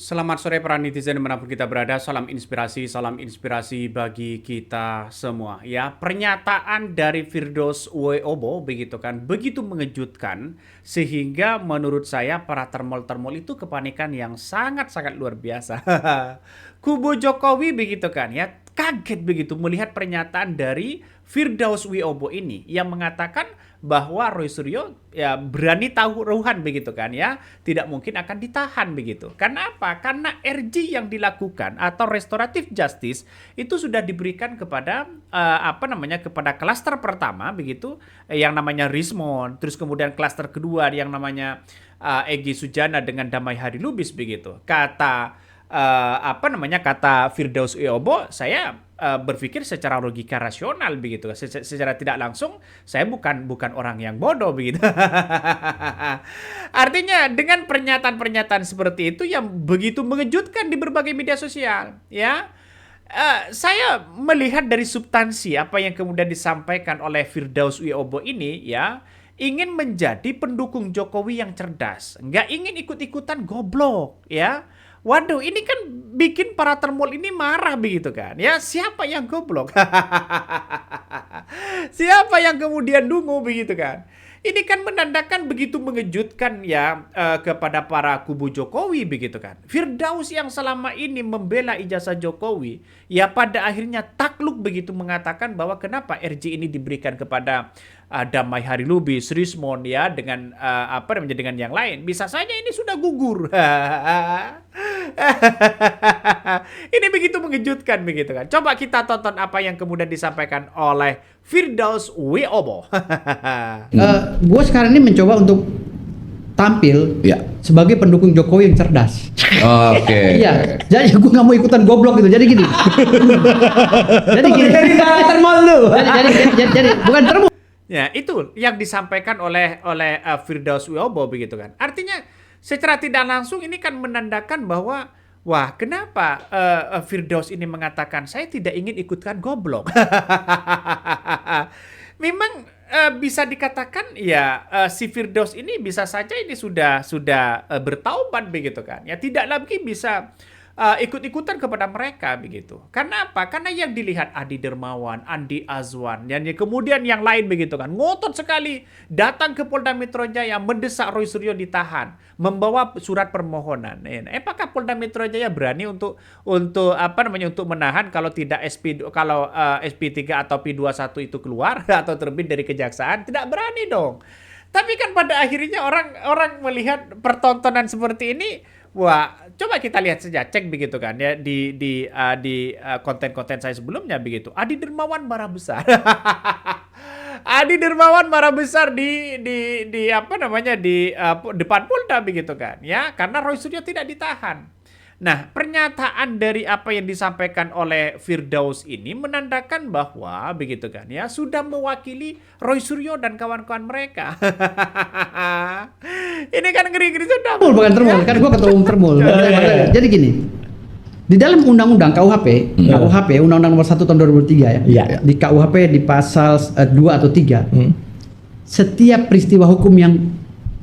Selamat sore para netizen dimanapun kita berada, salam inspirasi bagi kita semua. Ya, pernyataan dari Firdaus Weobo begitu kan, begitu mengejutkan sehingga menurut saya para termol-termol itu kepanikan yang sangat-sangat luar biasa. Kubu Jokowi begitu kan ya, kaget begitu melihat pernyataan dari Firdaus Weobo ini yang mengatakan bahwa Roy Suryo ya berani taruhan begitu kan ya, tidak mungkin akan ditahan begitu. Karena apa? Karena RJ yang dilakukan atau restoratif justice itu sudah diberikan kepada kepada klaster pertama begitu yang namanya Rismon, terus kemudian klaster kedua yang namanya Egy Sujana dengan Damai Hari Lubis begitu. Kata Firdaus Weobo, saya berpikir secara logika rasional begitu, secara tidak langsung saya bukan orang yang bodoh begitu. Artinya dengan pernyataan-pernyataan seperti itu yang begitu mengejutkan di berbagai media sosial, ya. Saya melihat dari substansi apa yang kemudian disampaikan oleh Firdaus Weobo ini, ya, ingin menjadi pendukung Jokowi yang cerdas, nggak ingin ikut-ikutan goblok, ya. Waduh, ini kan bikin para termol ini marah begitu kan. Ya, siapa yang goblok? Siapa yang kemudian dungu begitu kan? Ini kan menandakan begitu mengejutkan ya kepada para kubu Jokowi begitu kan. Firdaus yang selama ini membela ijazah Jokowi, ya pada akhirnya takluk begitu mengatakan bahwa kenapa RJ ini diberikan kepada Damai Hari Lubis, Rismon ya dengan dengan yang lain. Bisa saja ini sudah gugur. Ini begitu mengejutkan begitu kan. Coba kita tonton apa yang kemudian disampaikan oleh Firdaus Weobo. Gue sekarang ini mencoba untuk tampil sebagai pendukung Jokowi yang cerdas. Oke. Iya, jadi gue nggak mau ikutan goblok gitu. Jadi gini. Jadi gini. Jadi termol lu. Jadi bukan termol. Ya, itu yang disampaikan oleh Firdaus Weobo begitu kan. Artinya secara tidak langsung ini kan menandakan bahwa wah, kenapa Firdaus ini mengatakan saya tidak ingin ikutkan goblok. Memang bisa dikatakan ya si Firdaus ini bisa saja ini sudah bertaubat begitu kan. Ya tidak lagi bisa ikut-ikutan kepada mereka begitu. Karena apa? Karena yang dilihat Adi Dermawan, Andi Azwan, dan kemudian yang lain begitu kan, ngotot sekali datang ke Polda Metro Jaya mendesak Roy Suryo ditahan, membawa surat permohonan. Apakah Polda Metro Jaya berani untuk menahan kalau tidak SP3 atau P21 itu keluar atau terbit dari kejaksaan? Tidak berani dong. Tapi kan pada akhirnya orang melihat pertontonan seperti ini. Wah, coba kita lihat saja, cek begitu kan ya di konten-konten saya sebelumnya begitu. Adi Dermawan marah besar. Adi Dermawan marah besar di depan Polda begitu kan ya, karena Roy Suryo tidak ditahan. Nah, pernyataan dari apa yang disampaikan oleh Firdaus ini menandakan bahwa begitu kan ya sudah mewakili Roy Suryo dan kawan-kawan mereka. Ini kan ngeri-ngeri sudah. Bukan termol, kan gue ketua umum termol. Jadi gini. Di dalam undang-undang KUHP, Undang-Undang Nomor 1 Tahun 2003 ya. Di KUHP di pasal 2 atau 3. Setiap peristiwa hukum yang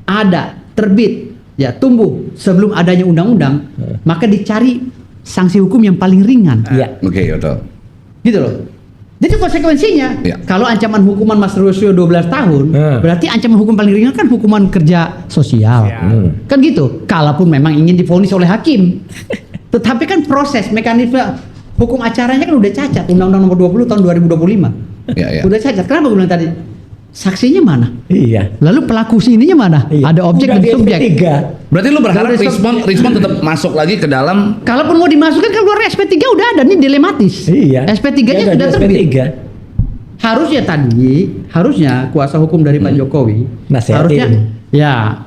ada terbit ya tumbuh sebelum adanya undang-undang, maka dicari sanksi hukum yang paling ringan. Oke, betul. Gitu loh. Jadi konsekuensinya, kalau ancaman hukuman Mas Roy Suryo 12 tahun, berarti ancaman hukum paling ringan kan hukuman kerja sosial. Kan gitu. Kalaupun memang ingin divonis oleh hakim. Tetapi kan proses mekanisme hukum acaranya kan udah cacat. Undang-Undang Nomor 20 Tahun 2025. Udah cacat. Kenapa gue bilang tadi? Saksinya mana? Iya. Lalu pelaku sininya mana? Ada objek dan subjek. Berarti lu berharap Rismon tetap masuk lagi ke dalam? Kalaupun mau dimasukkan kan keluar SP3 udah ada, nih dilematis. Iya. SP3-nya sudah terbit. Harusnya kuasa hukum dari Pak Jokowi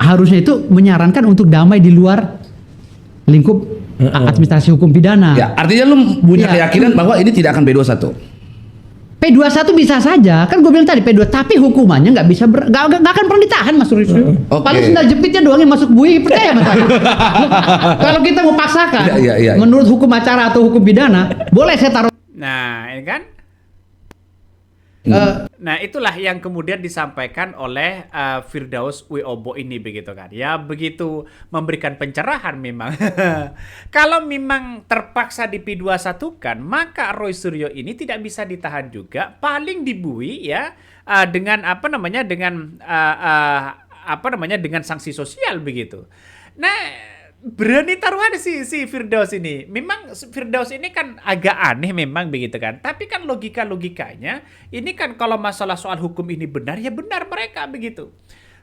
harusnya itu menyarankan untuk damai di luar lingkup administrasi hukum pidana. Ya, artinya lu punya keyakinan bahwa ini tidak akan B21. P21 bisa saja, kan gue bilang tadi P2, tapi hukumannya nggak bisa nggak akan pernah ditahan Mas Roy Suryo. Paling sendal jepitnya doang yang masuk bui, percaya Mas. Kalau kita mau paksakan, menurut hukum acara atau hukum pidana, boleh saya taruh. Nah, ini kan Nah, itulah yang kemudian disampaikan oleh Firdaus Wiobo ini begitu kan. Ya, begitu memberikan pencerahan memang. Kalau memang terpaksa di P21 kan, maka Roy Suryo ini tidak bisa ditahan juga, paling dibui ya dengan apa namanya dengan sanksi sosial begitu. Nah, berani taruhan si Firdaus ini. Memang Firdaus ini kan agak aneh memang begitu kan. Tapi kan logikanya ini kan kalau masalah soal hukum ini benar ya benar mereka begitu.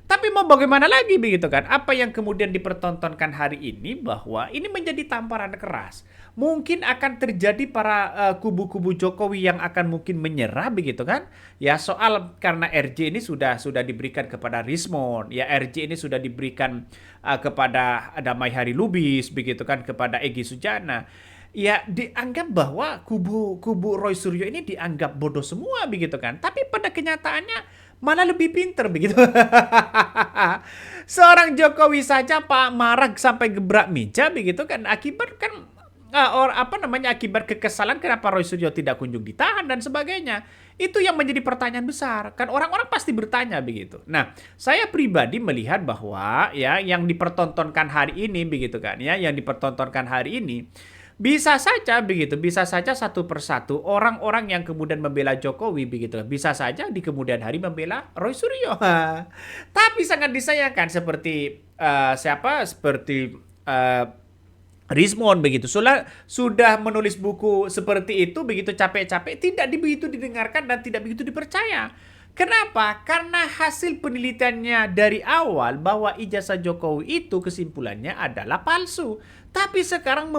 Tapi mau bagaimana lagi begitu kan? Apa yang kemudian dipertontonkan hari ini bahwa ini menjadi tamparan keras. Mungkin akan terjadi para kubu-kubu Jokowi yang akan mungkin menyerah begitu kan? Ya soal karena RJ ini sudah diberikan kepada Rismon, ya RJ ini sudah diberikan kepada Damai Hari Lubis begitu kan, kepada Egy Sujana. Ya dianggap bahwa kubu Roy Suryo ini dianggap bodoh semua begitu kan. Tapi pada kenyataannya malah lebih pinter begitu. Seorang Jokowi saja Pak marah sampai gebrak meja begitu kan, akibat kan akibat kekesalan kenapa Roy Suryo tidak kunjung ditahan dan sebagainya. Itu yang menjadi pertanyaan besar. Kan orang-orang pasti bertanya begitu. Nah, saya pribadi melihat bahwa ya yang dipertontonkan hari ini begitu kan ya, yang dipertontonkan hari ini bisa saja begitu, bisa saja satu persatu orang-orang yang kemudian membela Jokowi begitu, bisa saja di kemudian hari membela Roy Suryo. Tapi sangat disayangkan seperti seperti Rismon begitu sudah menulis buku seperti itu begitu capek-capek tidak begitu didengarkan dan tidak begitu dipercaya. Kenapa? Karena hasil penelitiannya dari awal bahwa ijazah Jokowi itu kesimpulannya adalah palsu. Tapi sekarang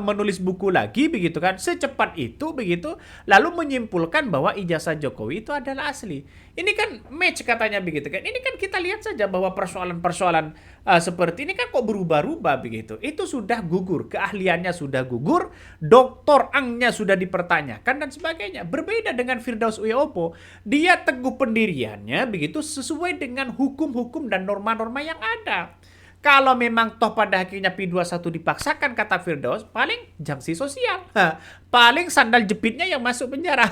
menulis buku lagi begitu kan, secepat itu begitu, lalu menyimpulkan bahwa ijazah Jokowi itu adalah asli. Ini kan match katanya begitu kan. Ini kan kita lihat saja bahwa persoalan-persoalan seperti ini kan kok berubah-ubah begitu. Itu sudah gugur, keahliannya sudah gugur, doktor angnya sudah dipertanyakan dan sebagainya. Berbeda dengan Firdaus Wiobo, dia teguh pendiriannya begitu sesuai dengan hukum-hukum dan norma-norma yang ada. Kalau memang toh pada akhirnya P21 dipaksakan kata Firdaus, paling sanksi sosial. Paling sandal jepitnya yang masuk penjara.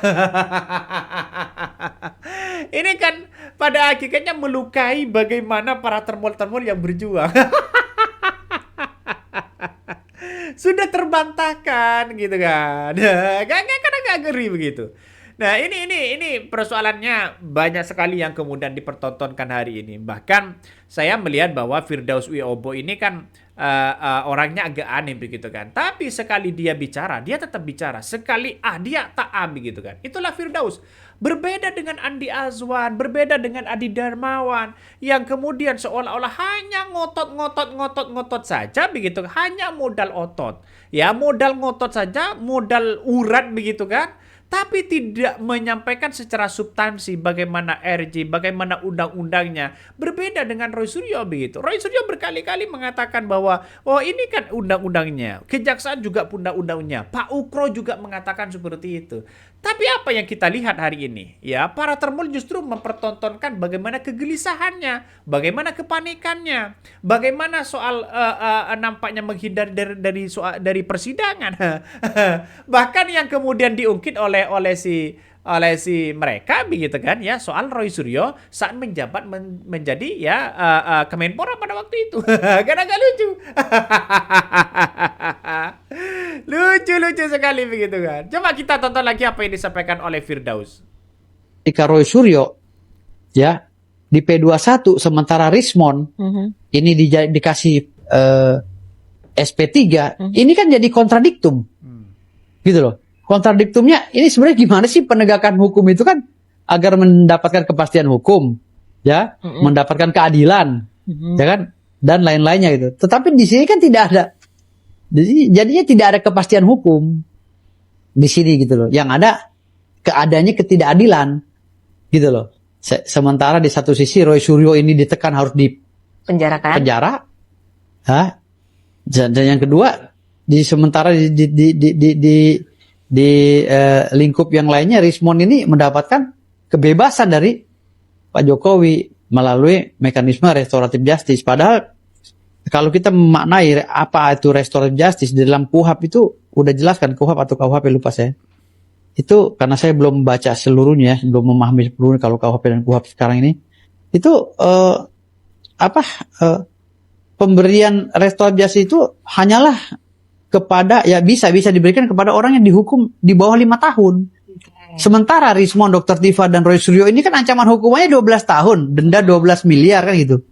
Ini kan pada akhirnya melukai bagaimana para termol-termol yang berjuang. Sudah terbantahkan gitu kan. Kadang-kadang gak ngeri begitu. Nah, ini persoalannya banyak sekali yang kemudian dipertontonkan hari ini. Bahkan saya melihat bahwa Firdaus Wiobo ini kan orangnya agak aneh begitu kan. Tapi sekali dia bicara, dia tetap bicara. Sekali dia tak begitu kan. Itulah Firdaus. Berbeda dengan Andi Azwan, berbeda dengan Adi Darmawan yang kemudian seolah-olah hanya ngotot saja begitu, hanya modal otot. Ya, modal ngotot saja, modal urat begitu kan. Tapi tidak menyampaikan secara substansi bagaimana RJ, bagaimana undang-undangnya. Berbeda dengan Roy Suryo begitu. Roy Suryo berkali-kali mengatakan bahwa ini kan undang-undangnya. Kejaksaan juga undang-undangnya. Pak Ukro juga mengatakan seperti itu. Tapi apa yang kita lihat hari ini? Ya, para termul justru mempertontonkan bagaimana kegelisahannya, bagaimana kepanikannya, bagaimana soal nampaknya menghindar dari persidangan. Bahkan yang kemudian diungkit oleh si mereka begitu kan ya, soal Roy Suryo saat menjabat menjadi ya Kemenpora pada waktu itu. Kan agak lucu. Lucu sekali begitu kan. Coba kita tonton lagi apa yang disampaikan oleh Firdaus. Ketika Roy Suryo ya di P21 sementara Rismon ini dikasih SP3, ini kan jadi kontradiktum. Gitu loh. Kontradiktumnya ini sebenarnya gimana sih penegakan hukum itu kan agar mendapatkan kepastian hukum, ya, mendapatkan keadilan, ya kan, dan lain-lainnya gitu. Tetapi di sini kan tidak ada, jadinya tidak ada kepastian hukum di sini gitu loh. Yang ada keadaannya ketidakadilan, gitu loh. Sementara di satu sisi Roy Suryo ini ditekan harus penjara, dan yang kedua sementara di lingkup yang lainnya Rismon ini mendapatkan kebebasan dari Pak Jokowi melalui mekanisme restoratif justice. Padahal kalau kita memaknai apa itu restoratif justice di dalam KUHP itu udah jelas kan, KUHP atau KUHP lupa saya. itu karena saya belum baca seluruhnya, belum memahami seluruhnya kalau KUHP dan KUHAP sekarang ini, itu pemberian restoratif justice itu hanyalah kepada bisa diberikan kepada orang yang dihukum di bawah 5 tahun. Sementara Rismond, Dr. Tifa dan Roy Suryo ini kan ancaman hukumannya 12 tahun, denda 12 miliar kan gitu.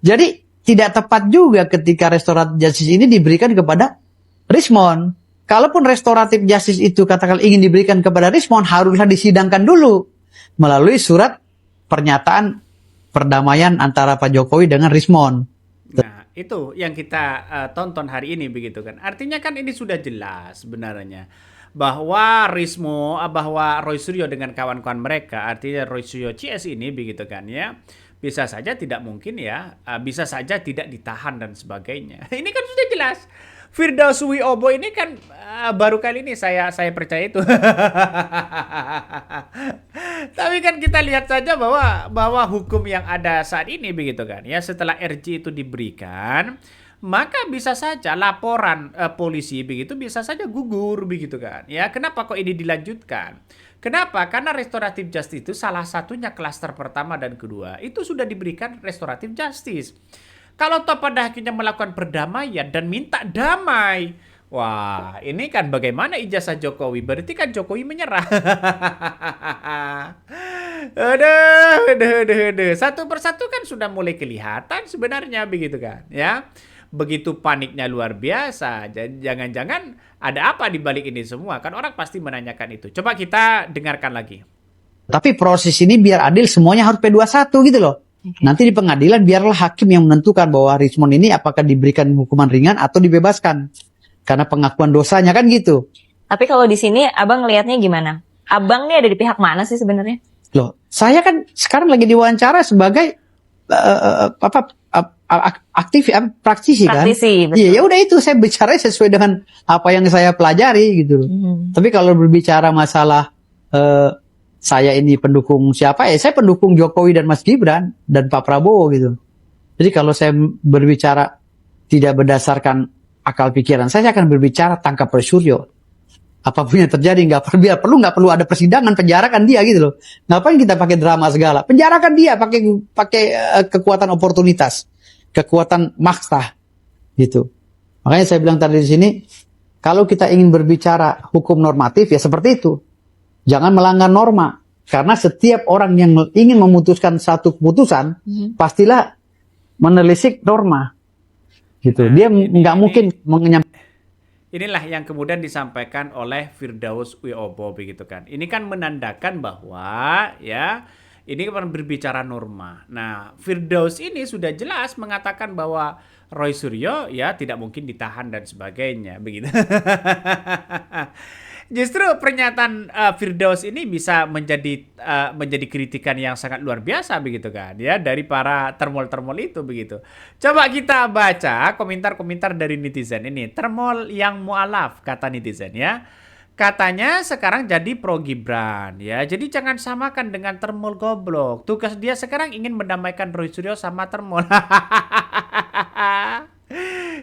Jadi tidak tepat juga ketika restoratif justice ini diberikan kepada Rismond. Kalaupun restoratif justice itu katakan ingin diberikan kepada Rismond, haruslah disidangkan dulu melalui surat pernyataan perdamaian antara Pak Jokowi dengan Rismond. Nah, itu yang kita tonton hari ini begitu kan. Artinya kan ini sudah jelas sebenarnya bahwa bahwa Roy Suryo dengan kawan-kawan mereka, artinya Roy Suryo CS ini begitu kan ya, bisa saja tidak mungkin ya, bisa saja tidak ditahan dan sebagainya. Ini kan sudah jelas. Firdaus Wiobo ini kan baru kali ini saya percaya itu. Tapi kan kita lihat saja bahwa hukum yang ada saat ini begitu kan ya, setelah RJ itu diberikan, maka bisa saja laporan polisi begitu bisa saja gugur begitu kan ya. Kenapa kok ini dilanjutkan? Kenapa? Karena restoratif justice itu salah satunya klaster pertama dan kedua itu sudah diberikan restoratif justice. Kalau toh pada akhirnya melakukan perdamaian dan minta damai, wah ini kan bagaimana ijazah Jokowi? Berarti kan Jokowi menyerah. Aduh. Satu persatu kan sudah mulai kelihatan sebenarnya begitu kan ya. Begitu paniknya luar biasa. Jangan-jangan ada apa di balik ini semua? Kan orang pasti menanyakan itu. Coba kita dengarkan lagi. Tapi proses ini biar adil semuanya harus P21 gitu loh. Nanti di pengadilan biarlah hakim yang menentukan bahwa Rismond ini apakah diberikan hukuman ringan atau dibebaskan. Karena pengakuan dosanya kan gitu. Tapi kalau di sini Abang ngelihatnya gimana? Abang nih ada di pihak mana sih sebenarnya? Loh, saya kan sekarang lagi diwawancara sebagai praktisi kan. Iya, ya udah itu saya bicara sesuai dengan apa yang saya pelajari gitu. Tapi kalau berbicara masalah saya ini pendukung siapa ya, saya pendukung Jokowi dan Mas Gibran dan Pak Prabowo gitu. Jadi kalau saya berbicara tidak berdasarkan akal pikiran, saya akan berbicara tangkap Roy Suryo. Apapun yang terjadi nggak perlu ada persidangan, penjarakan dia gitu loh. Ngapain kita pakai drama segala? Penjarakan dia pakai kekuatan oportunitas, kekuatan maksa gitu. Makanya saya bilang tadi di sini, kalau kita ingin berbicara hukum normatif ya seperti itu. Jangan melanggar norma. Karena setiap orang yang ingin memutuskan satu keputusan, pastilah menelisik norma. Gitu. Dia nggak mungkin menyampaikan. Inilah yang kemudian disampaikan oleh Firdaus Wiobo begitu kan. Ini kan menandakan bahwa ya ini kan berbicara norma. Nah, Firdaus ini sudah jelas mengatakan bahwa Roy Suryo ya tidak mungkin ditahan dan sebagainya begitu. Justru pernyataan Firdaus ini bisa menjadi kritikan yang sangat luar biasa begitu kan ya dari para termol-termol itu begitu. Coba kita baca komentar-komentar dari netizen ini. Termol yang mualaf kata netizen ya. Katanya sekarang jadi pro Gibran ya. Jadi jangan samakan dengan termol goblok. Tugas dia sekarang ingin mendamaikan Roy Suryo sama termol.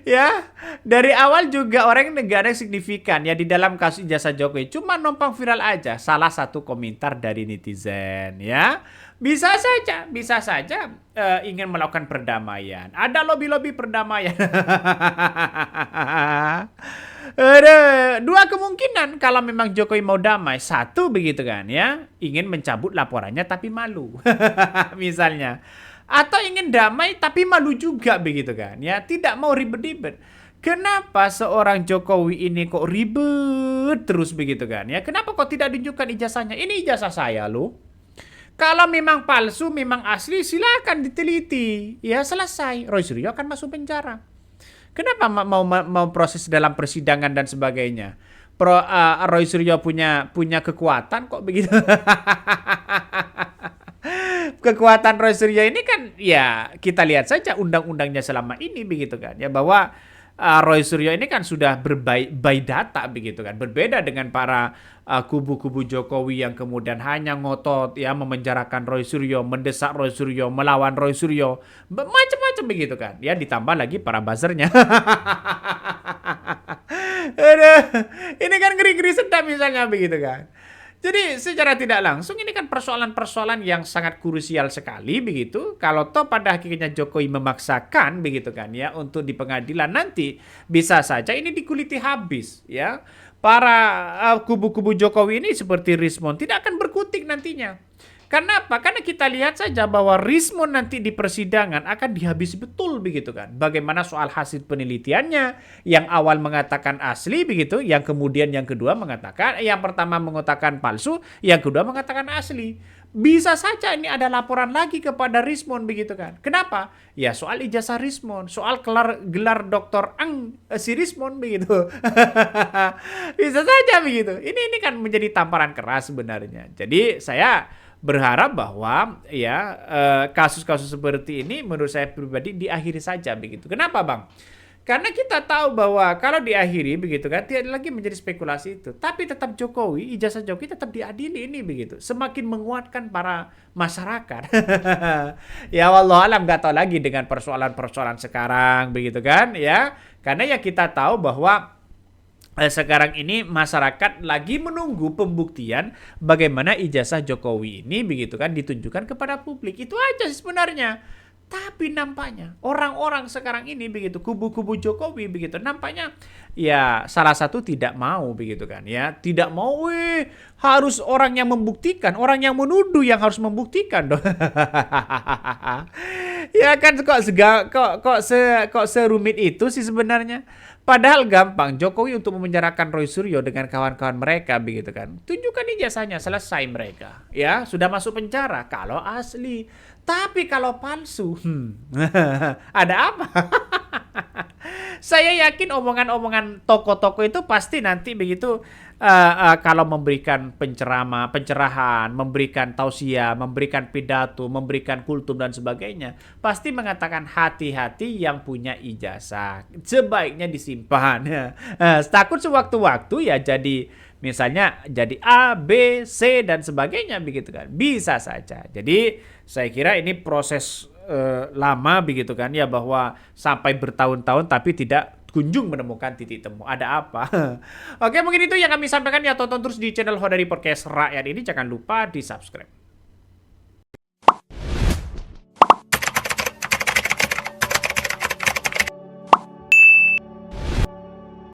Ya, dari awal juga orang negara yang signifikan ya di dalam kasus ijazah Jokowi cuma numpang viral aja. Salah satu komentar dari netizen ya. Bisa saja ingin melakukan perdamaian. Ada lobby-lobby perdamaian. Ada dua kemungkinan kalau memang Jokowi mau damai. Satu begitu kan ya, ingin mencabut laporannya tapi malu. Misalnya. Atau ingin damai tapi malu juga begitu kan ya, tidak mau ribet-ribet. Kenapa seorang Jokowi ini kok ribet terus begitu kan ya? Kenapa kok tidak tunjukkan ijazahnya? Ini ijazah saya loh. Kalau memang palsu, memang asli silakan diteliti. Ya selesai. Roy Suryo akan masuk penjara. Kenapa mau proses dalam persidangan dan sebagainya? Roy Suryo punya kekuatan kok begitu. Kekuatan Roy Suryo ini kan ya kita lihat saja undang-undangnya selama ini begitu kan ya, bahwa Roy Suryo ini kan sudah by data begitu kan, berbeda dengan para kubu-kubu Jokowi yang kemudian hanya ngotot ya memenjarakan Roy Suryo, mendesak Roy Suryo, melawan Roy Suryo, macam-macam begitu kan ya, ditambah lagi para buzzernya. Aduh, ini kan ngeri-ngeri sedap misalnya begitu kan. Jadi secara tidak langsung ini kan persoalan-persoalan yang sangat krusial sekali begitu. Kalau toh pada akhirnya Jokowi memaksakan begitu kan ya untuk di pengadilan nanti bisa saja ini dikuliti habis ya. Para kubu-kubu Jokowi ini seperti Rismon tidak akan berkutik nantinya. Karena apa? Karena kita lihat saja bahwa Rismon nanti di persidangan akan dihabisi betul begitu kan. Bagaimana soal hasil penelitiannya yang awal mengatakan asli begitu, yang kemudian yang kedua mengatakan, yang pertama mengatakan palsu, yang kedua mengatakan asli. Bisa saja ini ada laporan lagi kepada Rismon begitu kan. Kenapa? Ya soal ijazah Rismon, soal gelar Doktor Ang si Rismon begitu. Bisa saja begitu. Ini kan menjadi tamparan keras sebenarnya. Jadi saya berharap bahwa ya kasus-kasus seperti ini menurut saya pribadi diakhiri saja begitu. Kenapa Bang? Karena kita tahu bahwa kalau diakhiri begitu kan tidak lagi menjadi spekulasi itu. Tapi tetap Jokowi, ijazah Jokowi tetap diadili ini begitu. Semakin menguatkan para masyarakat. Ya wallah alam nggak tahu lagi dengan persoalan-persoalan sekarang begitu kan ya. Karena ya kita tahu bahwa sekarang ini masyarakat lagi menunggu pembuktian bagaimana ijazah Jokowi ini begitu kan ditunjukkan kepada publik. Itu aja sebenarnya. Tapi nampaknya orang-orang sekarang ini begitu kubu-kubu Jokowi begitu nampaknya ya salah satu tidak mau begitu kan ya. Tidak mau harus orang yang membuktikan, orang yang menuduh yang harus membuktikan dong. Ya kan kok serumit itu sih sebenarnya. Padahal gampang Jokowi untuk memenjarakan Roy Suryo dengan kawan-kawan mereka begitu kan. Tunjukkan ijazahnya, selesai mereka. Ya, sudah masuk penjara kalau asli. Tapi kalau palsu, ada apa? Saya yakin omongan-omongan tokoh-tokoh itu pasti nanti begitu kalau memberikan pencerahan, memberikan tausiah, memberikan pidato, memberikan kultum dan sebagainya, pasti mengatakan hati-hati yang punya ijazah, sebaiknya disimpan. Takut sewaktu-waktu ya jadi misalnya jadi A, B, C dan sebagainya begitu kan. Bisa saja. Jadi saya kira ini proses lama begitu kan ya bahwa sampai bertahun-tahun tapi tidak kunjung menemukan titik temu. Ada apa? Oke, mungkin itu yang kami sampaikan ya. Tonton terus di channel Hodari Podcast Rakyat ini. Jangan lupa di subscribe.